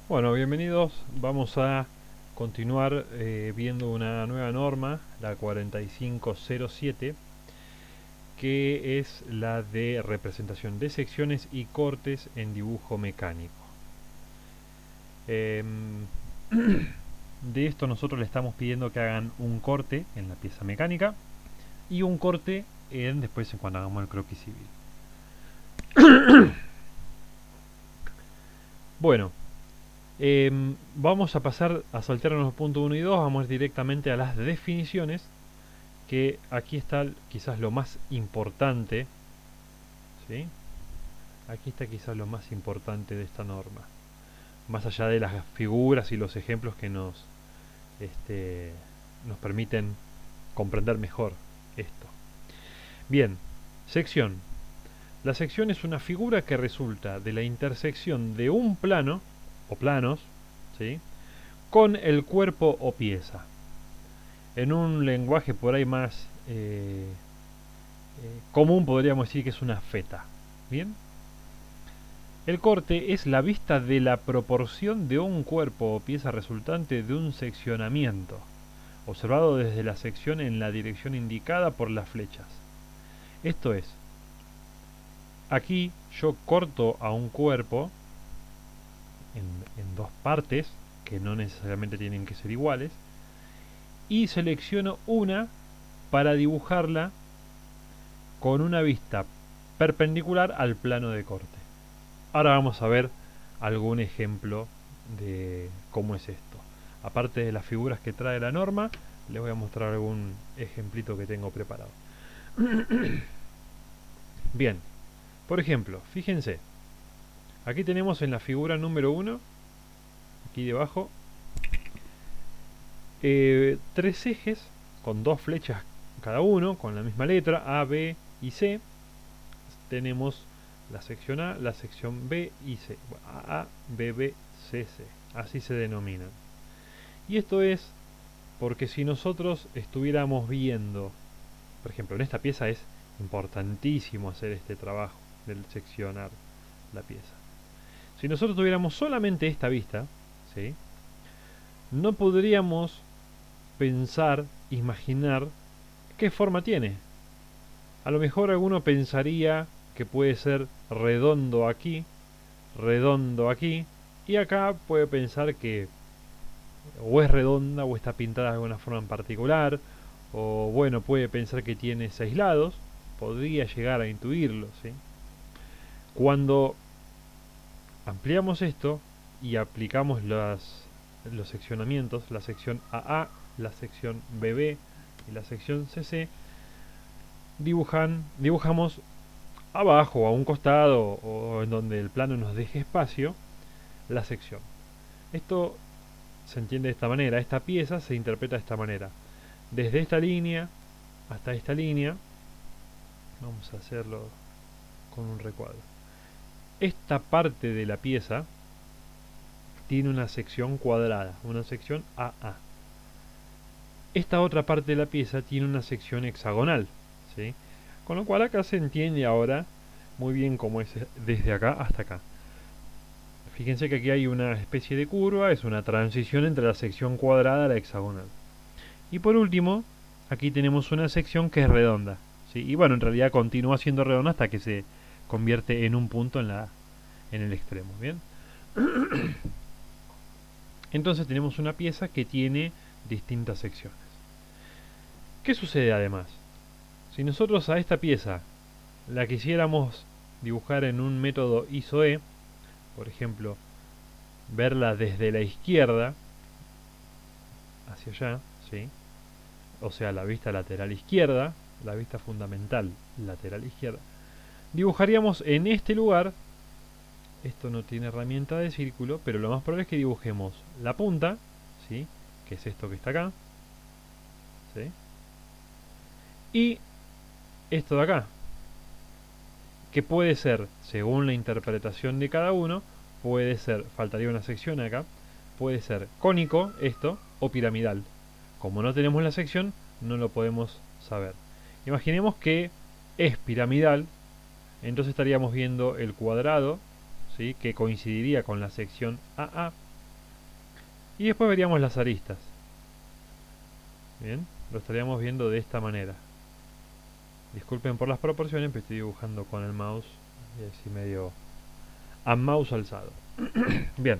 Bueno, bienvenidos. Vamos a continuar viendo una nueva norma, la 4507, que es la de representación de secciones y cortes en dibujo mecánico. Em, de esto nosotros le estamos pidiendo que hagan un corte en la pieza mecánica y un corte después en cuando hagamos el croquis civil. Bueno, vamos a pasar a saltearnos los puntos 1 y 2, vamos a ir directamente a las definiciones, que aquí está quizás lo más importante, ¿sí? Aquí está quizás lo más importante de esta norma, más allá de las figuras y los ejemplos que nos permiten comprender mejor esto. Bien, sección. La sección es una figura que resulta de la intersección de un plano o planos, ¿sí?, con el cuerpo o pieza. En un lenguaje por ahí más común podríamos decir que es una feta. Bien. El corte es la vista de la proporción de un cuerpo o pieza resultante de un seccionamiento, observado desde la sección en la dirección indicada por las flechas. Esto es, aquí yo corto a un cuerpo en dos partes, que no necesariamente tienen que ser iguales, y selecciono una para dibujarla con una vista perpendicular al plano de corte. Ahora vamos a ver algún ejemplo de cómo es esto. Aparte de las figuras que trae la norma, les voy a mostrar algún ejemplito que tengo preparado. Bien, por ejemplo, fíjense, aquí tenemos en la figura número 1, aquí debajo, tres ejes con dos flechas cada uno, con la misma letra, A, B y C. Tenemos la sección A, la sección B y C. A, B, B, C, C. Así se denominan. Y esto es porque si nosotros estuviéramos viendo, por ejemplo, en esta pieza es importantísimo hacer este trabajo del seccionar la pieza. Si nosotros tuviéramos solamente esta vista, ¿sí?, no podríamos pensar, imaginar qué forma tiene. A lo mejor alguno pensaría que puede ser redondo aquí, y acá puede pensar que o es redonda o está pintada de alguna forma en particular, o bueno, puede pensar que tiene 6 lados, podría llegar a intuirlo, ¿sí? Cuando ampliamos esto y aplicamos los seccionamientos, la sección AA, la sección BB y la sección CC, dibujamos abajo, a un costado o en donde el plano nos deje espacio, la sección. Esto se entiende de esta manera, esta pieza se interpreta de esta manera. Desde esta línea hasta esta línea, vamos a hacerlo con un recuadro. Esta parte de la pieza tiene una sección cuadrada, una sección AA. Esta otra parte de la pieza tiene una sección hexagonal, ¿sí? Con lo cual acá se entiende ahora muy bien cómo es desde acá hasta acá. Fíjense que aquí hay una especie de curva, es una transición entre la sección cuadrada y la hexagonal. Y por último, aquí tenemos una sección que es redonda, ¿sí? Y bueno, en realidad continúa siendo redonda hasta que se convierte en un punto en el extremo, ¿bien? Entonces tenemos una pieza que tiene distintas secciones. ¿Qué sucede además? Si nosotros a esta pieza la quisiéramos dibujar en un método ISO-E, por ejemplo, verla desde la izquierda hacia allá, ¿sí?, o sea, la vista lateral izquierda, la vista fundamental lateral izquierda, dibujaríamos en este lugar. Esto no tiene herramienta de círculo, pero lo más probable es que dibujemos la punta, ¿sí?, que es esto que está acá, ¿sí?, y esto de acá, que puede ser, según la interpretación de cada uno, puede ser, faltaría una sección acá, puede ser cónico esto o piramidal. Como no tenemos la sección, no lo podemos saber. Imaginemos que es piramidal, entonces estaríamos viendo el cuadrado, ¿sí?, que coincidiría con la sección AA, Y después veríamos las aristas. Bien, lo estaríamos viendo de esta manera. Disculpen por las proporciones, pero estoy dibujando con el mouse y así medio a mouse alzado. Bien.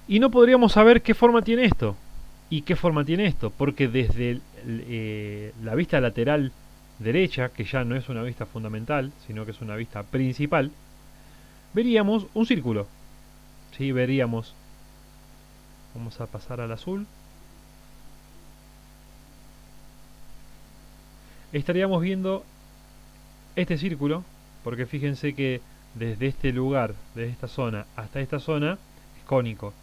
Y no podríamos saber qué forma tiene esto y qué forma tiene esto, porque desde la vista lateral derecha, que ya no es una vista fundamental, sino que es una vista principal, veríamos un círculo. ¿Sí? Veríamos. Vamos a pasar al azul. Estaríamos viendo este círculo, porque fíjense que desde este lugar, desde esta zona hasta esta zona, es cónico.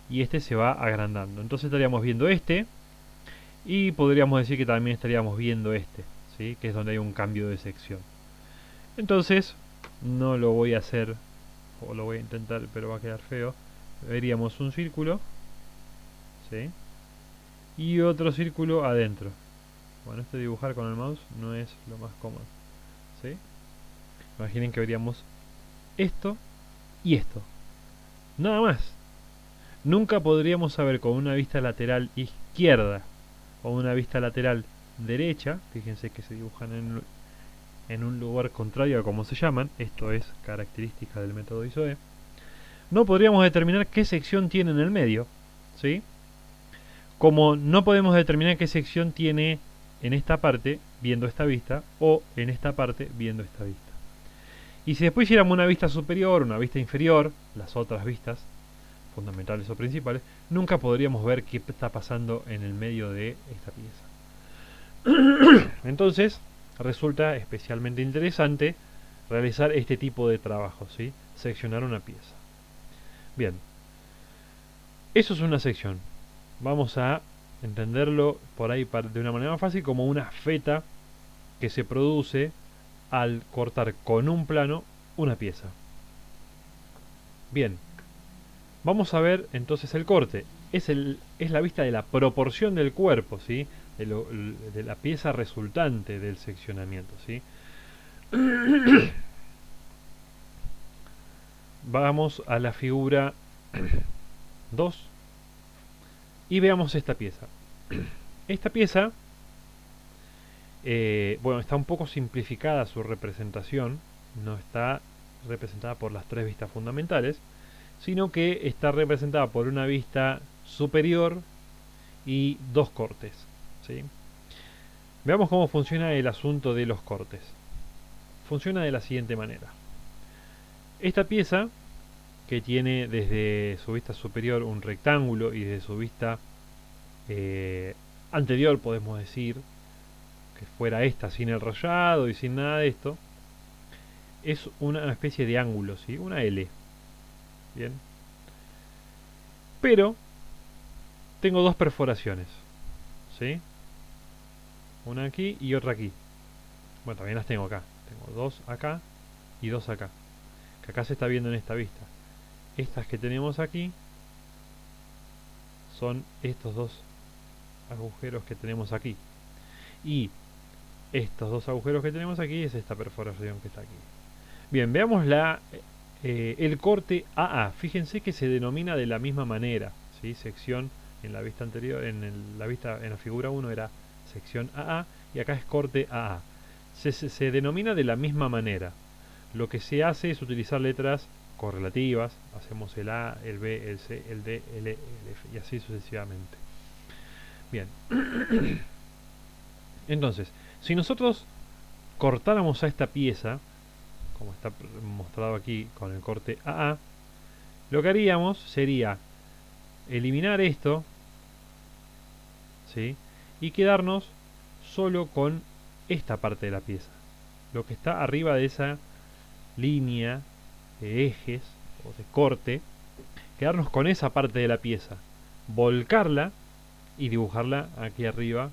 Y este se va agrandando. Entonces estaríamos viendo este, y podríamos decir que también estaríamos viendo este, ¿sí? Que es donde hay un cambio de sección. Entonces, no lo voy a hacer, o lo voy a intentar, pero va a quedar feo. Veríamos un círculo, ¿sí? Y otro círculo adentro. Bueno, este dibujar con el mouse no es lo más cómodo, ¿sí? Imaginen que veríamos esto y esto. Nada más. Nunca podríamos saber con una vista lateral izquierda o una vista lateral derecha, fíjense que se dibujan en un lugar contrario a como se llaman, esto es característica del método ISOE, no podríamos determinar qué sección tiene en el medio, ¿sí? Como no podemos determinar qué sección tiene en esta parte viendo esta vista o en esta parte viendo esta vista. Y si después hiciéramos una vista superior, una vista inferior, las otras vistas fundamentales o principales, nunca podríamos ver qué está pasando en el medio de esta pieza. Entonces, resulta especialmente interesante realizar este tipo de trabajo, ¿sí? Seccionar una pieza. Bien, eso es una sección. Vamos a entenderlo por ahí de una manera más fácil como una feta que se produce al cortar con un plano una pieza. Bien, vamos a ver entonces el corte. Es la vista de la proporción del cuerpo, ¿sí? De la pieza resultante del seccionamiento, ¿sí? Vamos a la figura 2 y veamos esta pieza. Esta pieza, bueno, está un poco simplificada su representación, no está representada por las tres vistas fundamentales, sino que está representada por una vista superior y dos cortes, ¿sí? Veamos cómo funciona el asunto de los cortes. Funciona de la siguiente manera. Esta pieza, que tiene desde su vista superior un rectángulo y desde su vista anterior, podemos decir, que fuera esta sin el rayado y sin nada de esto, es una especie de ángulo, ¿sí? Una L. Bien. Pero tengo dos perforaciones, ¿sí? Una aquí y otra aquí. Bueno, también las tengo acá. Tengo dos acá y dos acá. Que acá se está viendo en esta vista. Estas que tenemos aquí son estos dos agujeros que tenemos aquí. Y estos dos agujeros que tenemos aquí es esta perforación que está aquí. Bien, veamos el corte AA. Fíjense que se denomina de la misma manera, ¿sí? Sección en la vista anterior, en la figura 1 era sección AA y acá es corte AA. Se denomina de la misma manera. Lo que se hace es utilizar letras correlativas, hacemos el A, el B, el C, el D, el E, el F y así sucesivamente. Bien. Entonces, si nosotros cortáramos a esta pieza, como está mostrado aquí con el corte AA, lo que haríamos sería eliminar esto, ¿sí? Y quedarnos solo con esta parte de la pieza, lo que está arriba de esa línea de ejes o de corte, quedarnos con esa parte de la pieza, volcarla y dibujarla aquí arriba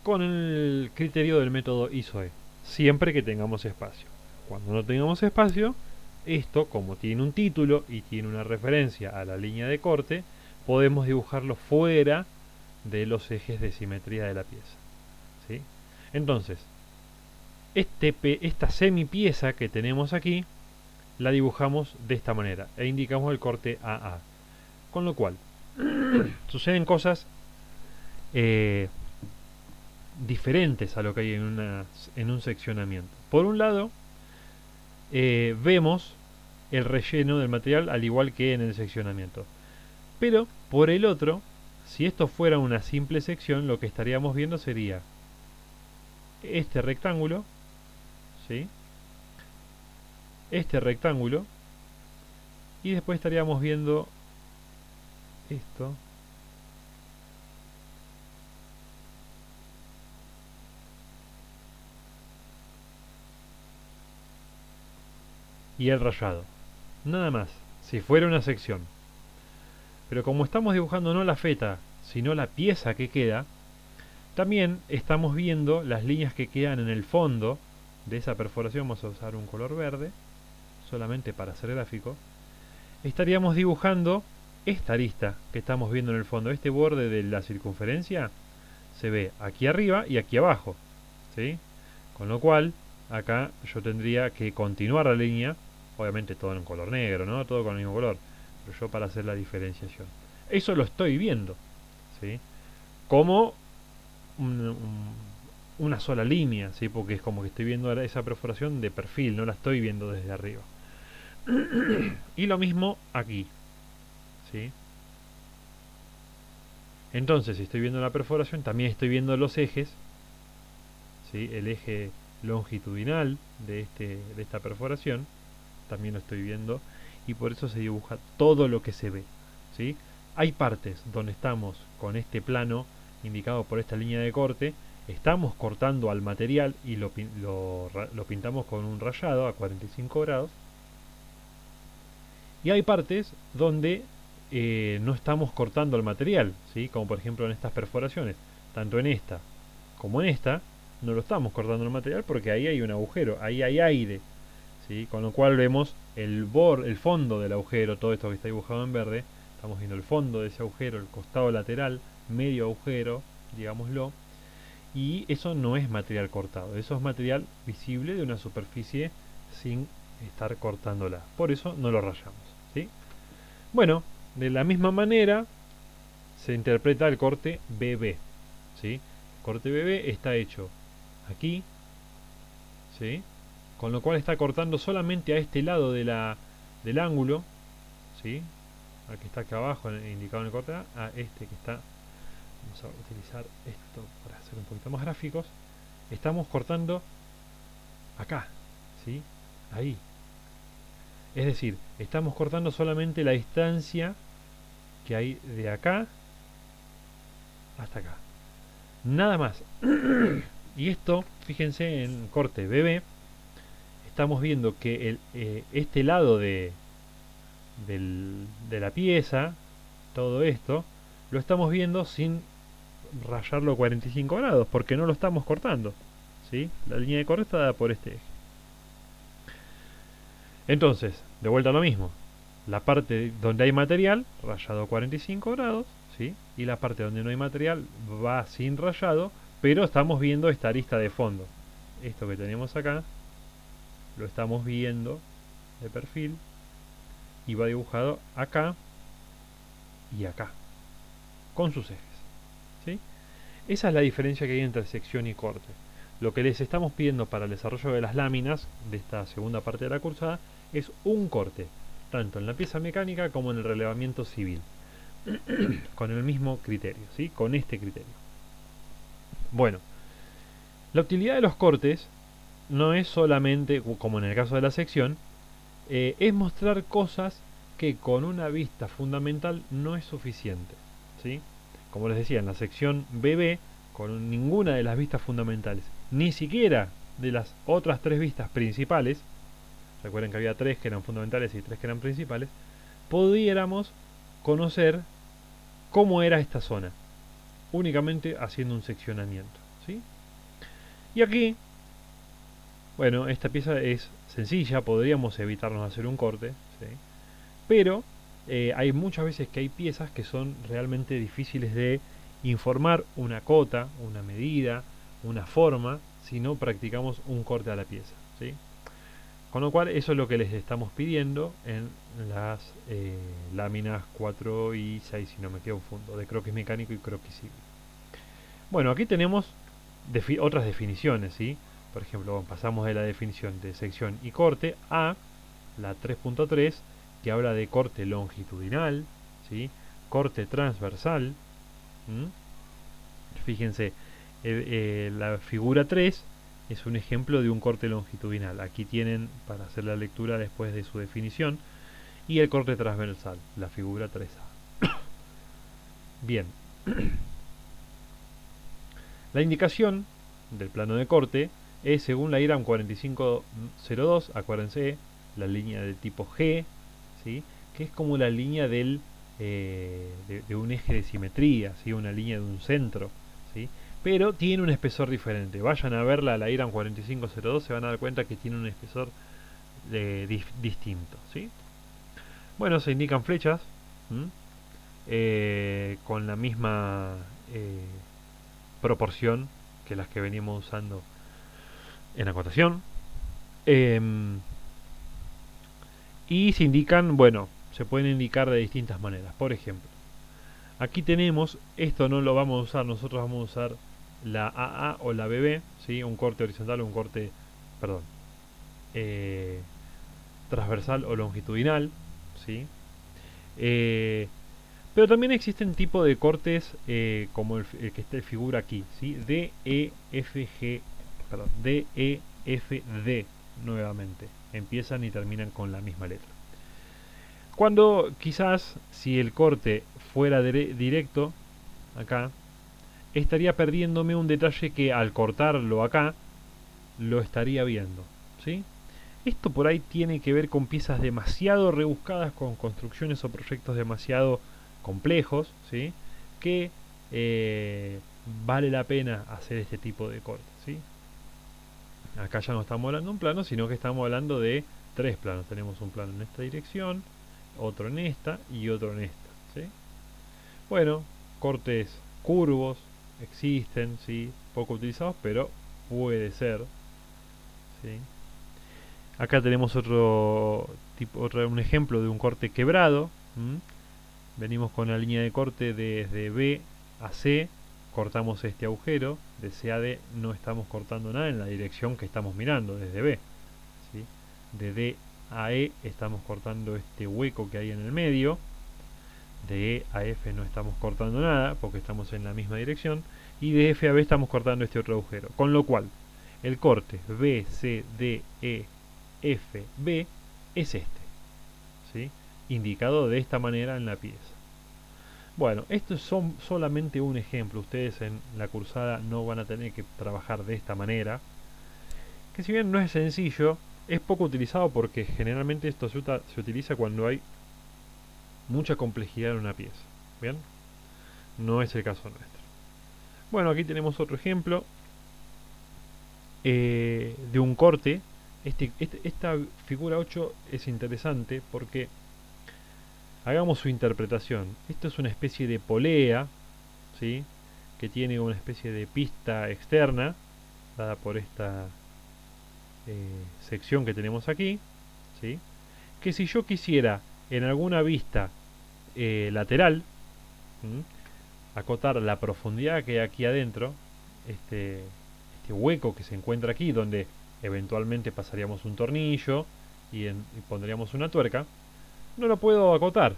con el criterio del método ISOE, siempre que tengamos espacio. Cuando no tengamos espacio, esto, como tiene un título y tiene una referencia a la línea de corte, podemos dibujarlo fuera de los ejes de simetría de la pieza, ¿sí? Entonces, esta semipieza que tenemos aquí la dibujamos de esta manera e indicamos el corte AA. Con lo cual, suceden cosas diferentes a lo que hay en un seccionamiento. Por un lado, vemos el relleno del material al igual que en el seccionamiento. Pero, por el otro, si esto fuera una simple sección, lo que estaríamos viendo sería este rectángulo, ¿sí? Este rectángulo, y después estaríamos viendo esto, y el rayado. Nada más, si fuera una sección. Pero como estamos dibujando no la feta, sino la pieza que queda, también estamos viendo las líneas que quedan en el fondo de esa perforación. Vamos a usar un color verde, solamente para ser gráfico. Estaríamos dibujando esta arista que estamos viendo en el fondo. Este borde de la circunferencia se ve aquí arriba y aquí abajo, ¿sí? Con lo cual, acá yo tendría que continuar la línea, obviamente todo en color negro, ¿no? Todo con el mismo color, pero yo para hacer la diferenciación. Eso lo estoy viendo, ¿sí? Como una sola línea, ¿sí? Porque es como que estoy viendo esa perforación de perfil, no la estoy viendo desde arriba. Y lo mismo aquí, ¿sí? Entonces, si estoy viendo la perforación, también estoy viendo los ejes, ¿sí? El eje longitudinal de esta perforación, también lo estoy viendo, y por eso se dibuja todo lo que se ve, ¿sí? Hay partes donde estamos con este plano indicado por esta línea de corte, estamos cortando al material y lo pintamos con un rayado a 45 grados, y hay partes donde no estamos cortando el material, ¿sí? Como por ejemplo en estas perforaciones, tanto en esta como en esta, no lo estamos cortando el material porque ahí hay un agujero, ahí hay aire, ¿sí? Con lo cual vemos el fondo del agujero, todo esto que está dibujado en verde, estamos viendo el fondo de ese agujero, el costado lateral, medio agujero, digámoslo, y eso no es material cortado, eso es material visible de una superficie sin estar cortándola, por eso no lo rayamos, ¿sí? Bueno, de la misma manera se interpreta el corte BB, ¿sí? El corte BB está hecho aquí, ¿sí? Con lo cual está cortando solamente a este lado del ángulo, ¿sí? Al que está acá abajo indicado en el corte A, a este que está. Vamos a utilizar esto para hacer un poquito más gráficos. Estamos cortando acá, ¿sí? Ahí. Es decir, estamos cortando solamente la distancia que hay de acá hasta acá. Nada más. Y esto, fíjense en corte BB, estamos viendo que este lado de la pieza, todo esto, lo estamos viendo sin rayarlo 45 grados, porque no lo estamos cortando, ¿sí? La línea de corte está dada por este eje. Entonces, de vuelta a lo mismo, la parte donde hay material, rayado 45 grados, ¿sí? Y la parte donde no hay material va sin rayado, pero estamos viendo esta arista de fondo. Esto que tenemos acá, lo estamos viendo de perfil, y va dibujado acá y acá, con sus ejes, ¿sí? Esa es la diferencia que hay entre sección y corte. Lo que les estamos pidiendo para el desarrollo de las láminas de esta segunda parte de la cursada es un corte, tanto en la pieza mecánica como en el relevamiento civil, con el mismo criterio, ¿sí? Con este criterio. Bueno, la utilidad de los cortes no es solamente, como en el caso de la sección, es mostrar cosas que con una vista fundamental no es suficiente, ¿sí? Como les decía, en la sección BB, con ninguna de las vistas fundamentales, ni siquiera de las otras tres vistas principales, recuerden que había tres que eran fundamentales y tres que eran principales, pudiéramos conocer cómo era esta zona, únicamente haciendo un seccionamiento, ¿sí? Y aquí, bueno, esta pieza es sencilla, podríamos evitarnos hacer un corte, ¿sí? Pero hay muchas veces que hay piezas que son realmente difíciles de informar una cota, una medida, una forma, si no practicamos un corte a la pieza, ¿sí? Con lo cual eso es lo que les estamos pidiendo en las láminas 4 y 6, si no me confundo, de croquis mecánico y croquis civil. Bueno, aquí tenemos otras definiciones, ¿sí? Por ejemplo, pasamos de la definición de sección y corte a la 3.3, que habla de corte longitudinal, ¿sí? Corte transversal. ¿Mm? Fíjense, la figura 3 es un ejemplo de un corte longitudinal. Aquí tienen para hacer la lectura después de su definición. Y el corte transversal, la figura 3A. Bien. La indicación del plano de corte es según la IRAM 4502, acuérdense, la línea de tipo G, ¿sí? Que es como la línea del, de un eje de simetría, ¿sí? Una línea de un centro, ¿sí? Pero tiene un espesor diferente. Vayan a verla, la IRAM 4502, se van a dar cuenta que tiene un espesor distinto, ¿sí? Bueno, se indican flechas con la misma proporción que las que veníamos usando en acotación. Y se indican, bueno, se pueden indicar de distintas maneras. Por ejemplo, aquí tenemos, esto no lo vamos a usar, nosotros vamos a usar la AA o la BB, ¿sí? Un corte horizontal o un corte, perdón, transversal o longitudinal, ¿sí? Pero también existen tipos de cortes como el que está figura aquí, ¿sí? D, E, F, G, perdón, D, E, F, D nuevamente. Empiezan y terminan con la misma letra. Cuando quizás si el corte fuera directo, acá, estaría perdiéndome un detalle que al cortarlo acá, lo estaría viendo, ¿sí? Esto por ahí tiene que ver con piezas demasiado rebuscadas, con construcciones o proyectos demasiado complejos, ¿sí? Que vale la pena hacer este tipo de cortes, ¿sí? Acá ya no estamos hablando de un plano, sino que estamos hablando de tres planos. Tenemos un plano en esta dirección, otro en esta y otro en esta, ¿sí? Bueno, cortes curvos existen, ¿sí? Poco utilizados, pero puede ser, ¿sí? Acá tenemos otro tipo, un ejemplo de un corte quebrado. Venimos con la línea de corte desde B a C, cortamos este agujero, de C a D no estamos cortando nada en la dirección que estamos mirando, desde B, ¿sí? De D a E estamos cortando este hueco que hay en el medio, de E a F no estamos cortando nada porque estamos en la misma dirección, y de F a B estamos cortando este otro agujero, con lo cual el corte B, C, D, E, F, B es este, ¿sí? Indicado de esta manera en la pieza. Bueno, estos son solamente un ejemplo. Ustedes en la cursada no van a tener que trabajar de esta manera, que si bien no es sencillo, es poco utilizado porque generalmente esto se utiliza cuando hay mucha complejidad en una pieza. ¿Bien? No es el caso nuestro. Bueno, aquí tenemos otro ejemplo de un corte. Esta figura 8 es interesante porque hagamos su interpretación. Esto es una especie de polea, ¿sí? Que tiene una especie de pista externa dada por esta sección que tenemos aquí, ¿sí? Que si yo quisiera en alguna vista lateral acotar la profundidad que hay aquí adentro, este hueco que se encuentra aquí donde eventualmente pasaríamos un tornillo y pondríamos una tuerca, no lo puedo acotar,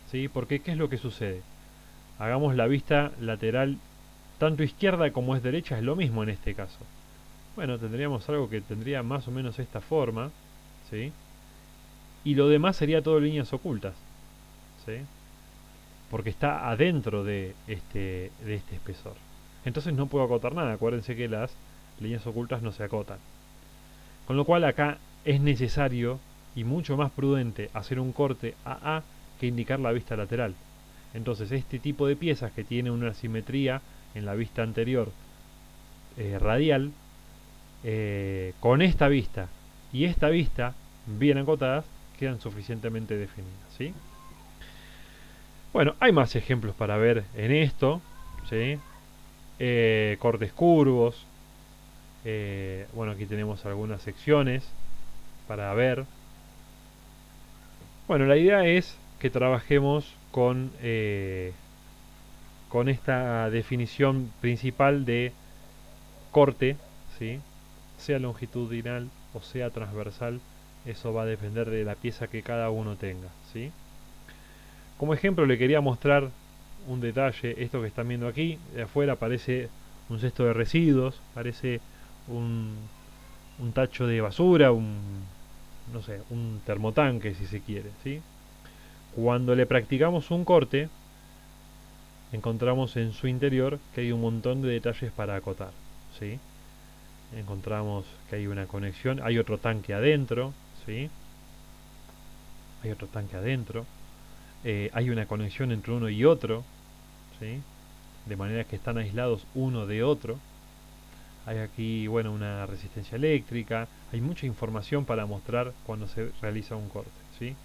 ¿sí? Porque ¿qué es lo que sucede? Hagamos la vista lateral tanto izquierda como es derecha, es lo mismo en este caso. Bueno, tendríamos algo que tendría más o menos esta forma, ¿sí? Y lo demás sería todo líneas ocultas, ¿sí? Porque está adentro de este espesor. Entonces no puedo acotar nada. Acuérdense que las líneas ocultas no se acotan. Con lo cual acá es necesario y mucho más prudente hacer un corte AA que indicar la vista lateral. Entonces este tipo de piezas que tiene una simetría en la vista anterior radial, con esta vista y esta vista bien acotadas, quedan suficientemente definidas, ¿sí? Bueno, hay más ejemplos para ver en esto, ¿sí? Cortes curvos, bueno, aquí tenemos algunas secciones, para ver. Bueno, la idea es que trabajemos con esta definición principal de corte, ¿sí? Sea longitudinal o sea transversal, eso va a depender de la pieza que cada uno tenga, ¿sí? Como ejemplo le quería mostrar un detalle, esto que están viendo aquí, de afuera parece un cesto de residuos, parece un, un tacho de basura, no sé, un termotanque si se quiere, ¿sí? Cuando le practicamos un corte, encontramos en su interior que hay un montón de detalles para acotar, ¿sí? Encontramos que hay una conexión, hay otro tanque adentro, ¿sí? Hay otro tanque adentro, hay una conexión entre uno y otro, ¿sí? De manera que están aislados uno de otro. Hay aquí, bueno, una resistencia eléctrica, hay mucha información para mostrar cuando se realiza un corte, ¿sí?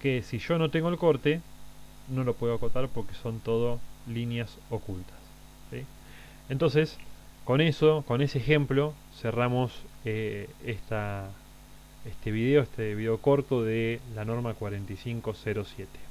Que si yo no tengo el corte, no lo puedo acotar porque son todo líneas ocultas, ¿sí? Entonces, con eso, con ese ejemplo, cerramos este video corto de la norma 4507.